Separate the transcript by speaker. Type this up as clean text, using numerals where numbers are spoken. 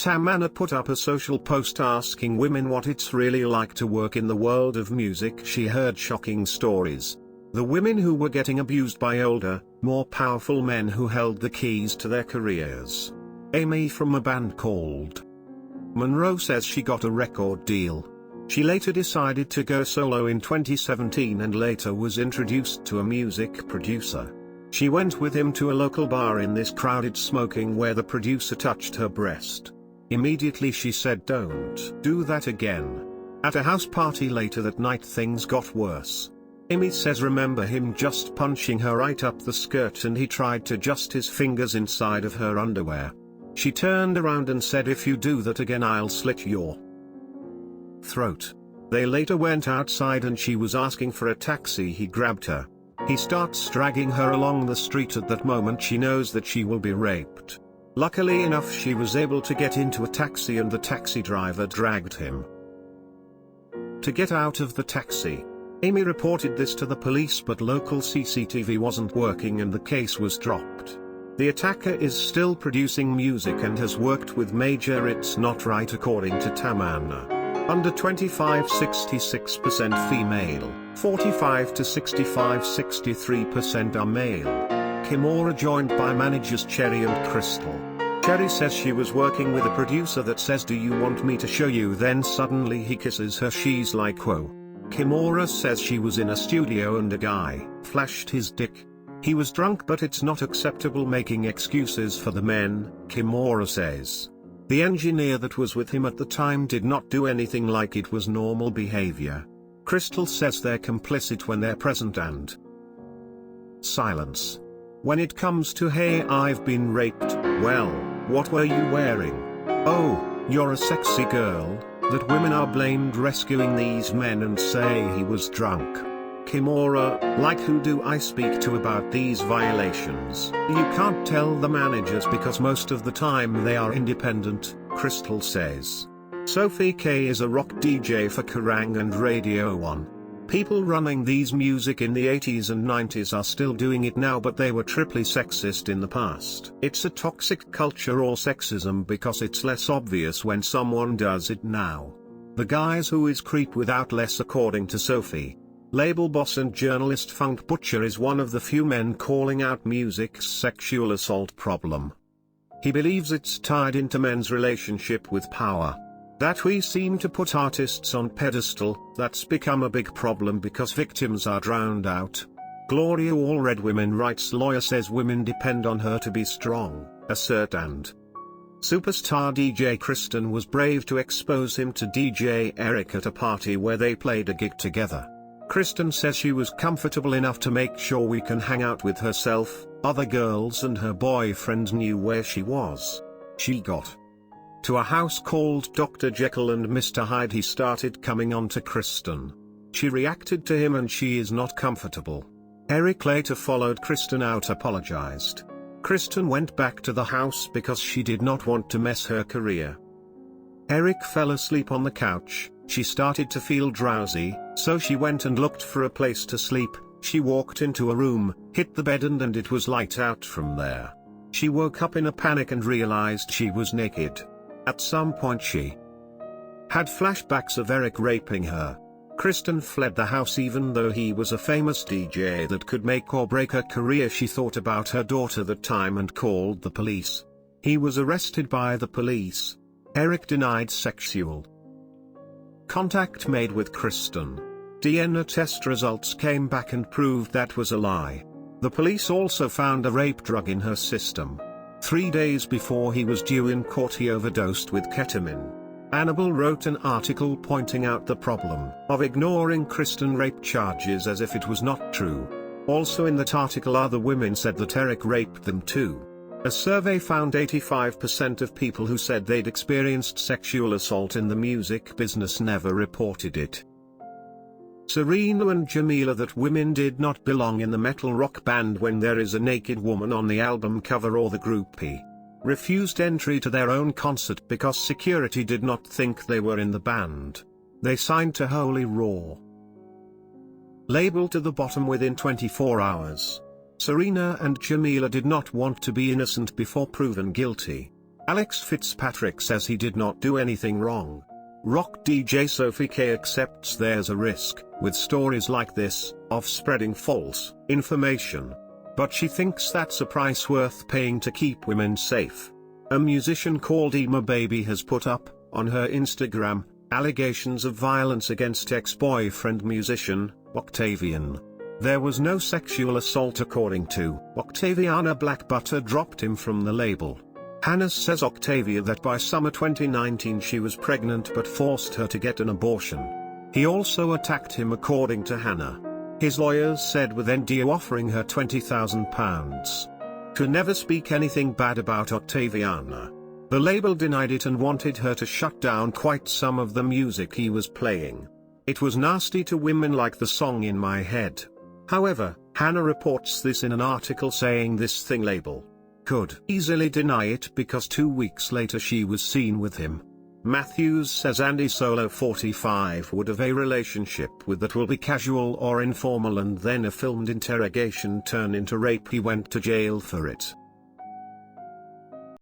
Speaker 1: Tamanna put up a social post asking women what it's really like to work in the world of music. She heard shocking stories. The women who were getting abused by older, more powerful men who held the keys to their careers. Amy from a band called Monroe says she got a record deal. She later decided to go solo in 2017 and later was introduced to a music producer. She went with him to a local bar in this crowded smoking where the producer touched her breast. Immediately she said, "Don't do that again." At a house party later that night things got worse. Amy says remember him just punching her right up the skirt and he tried to just his fingers inside of her underwear. She turned around and said, "If you do that again I'll slit your throat." They later went outside and she was asking for a taxi. He grabbed her. He starts dragging her along the street. At that moment she knows that she will be raped. Luckily enough she was able to get into a taxi and the taxi driver dragged him to get out of the taxi. Amy reported this to the police but local CCTV wasn't working and the case was dropped. The attacker is still producing music and has worked with major It's Not Right according to Tamanna. Under 25 66% female, 45 to 65 63% are male. Kimora joined by managers Cherry and Crystal. Cherry says she was working with a producer that says, "Do you want me to show you?" Then suddenly he kisses her. She's like, whoa. Kimora says she was in a studio and a guy flashed his dick. He was drunk but it's not acceptable making excuses for the men, Kimora says. The engineer that was with him at the time did not do anything like it was normal behavior. Crystal says they're complicit when they're present and silence. When it comes to "Hey, I've been raped," well, what were you wearing? Oh, you're a sexy girl, that women are blamed rescuing these men and say he was drunk. Kimora, like who do I speak to about these violations? You can't tell the managers because most of the time they are independent, Crystal says. Sophie K is a rock DJ for Kerrang and Radio 1. People running these music in the 80s and 90s are still doing it now but they were triply sexist in the past. It's a toxic culture or sexism because it's less obvious when someone does it now. The guys who is creep without less according to Sophie. Label boss and journalist Funk Butcher is one of the few men calling out music's sexual assault problem. He believes it's tied into men's relationship with power. That we seem to put artists on pedestal, that's become a big problem because victims are drowned out. Gloria Allred, women rights lawyer, says women depend on her to be strong, assert and superstar DJ Kristen was brave to expose him to DJ Eric at a party where they played a gig together. Kristen says she was comfortable enough to make sure we can hang out with herself, other girls and her boyfriend knew where she was. She got to a house called Dr. Jekyll and Mr. Hyde. He started coming on to Kristen. She reacted to him and she is not comfortable. Eric later followed Kristen out, apologized. Kristen went back to the house because she did not want to mess her career. Eric fell asleep on the couch. She started to feel drowsy, so she went and looked for a place to sleep. She walked into a room, hit the bed and it was light out from there. She woke up in a panic and realized she was naked. At some point she had flashbacks of Eric raping her. Kristen fled the house even though he was a famous DJ that could make or break her career. She thought about her daughter that time and called the police. He was arrested by the police. Eric denied sexual contact made with Kristen. DNA test results came back and proved that was a lie. The police also found a rape drug in her system. 3 days before he was due in court he overdosed with ketamine. Annabelle wrote an article pointing out the problem of ignoring Kristen rape charges as if it was not true. Also in that article other women said that Eric raped them too. A survey found 85% of people who said they'd experienced sexual assault in the music business never reported it. Serena and Jamila, that women did not belong in the metal rock band when there is a naked woman on the album cover or the groupie. Refused entry to their own concert because security did not think they were in the band. They signed to Holy Raw. Labeled to the bottom within 24 hours. Serena and Jamila did not want to be innocent before proven guilty. Alex Fitzpatrick says he did not do anything wrong. Rock DJ Sophie K accepts there's a risk, with stories like this, of spreading false information. But she thinks that's a price worth paying to keep women safe. A musician called Ema Baby has put up, on her Instagram, allegations of violence against ex-boyfriend musician, Octavian. There was no sexual assault according to Octaviana. Black Butter dropped him from the label. Hannah says Octavia that by summer 2019 she was pregnant but forced her to get an abortion. He also attacked him according to Hannah. His lawyers said with NDA offering her £20,000 to never speak anything bad about Octaviana. The label denied it and wanted her to shut down quite some of the music he was playing. It was nasty to women like the song In My Head. However, Hannah reports this in an article saying this thing label could easily deny it because 2 weeks later she was seen with him. Matthews says Andy Solo 45 would have a relationship with that will be casual or informal and then a filmed interrogation turn into rape. He went to jail for it.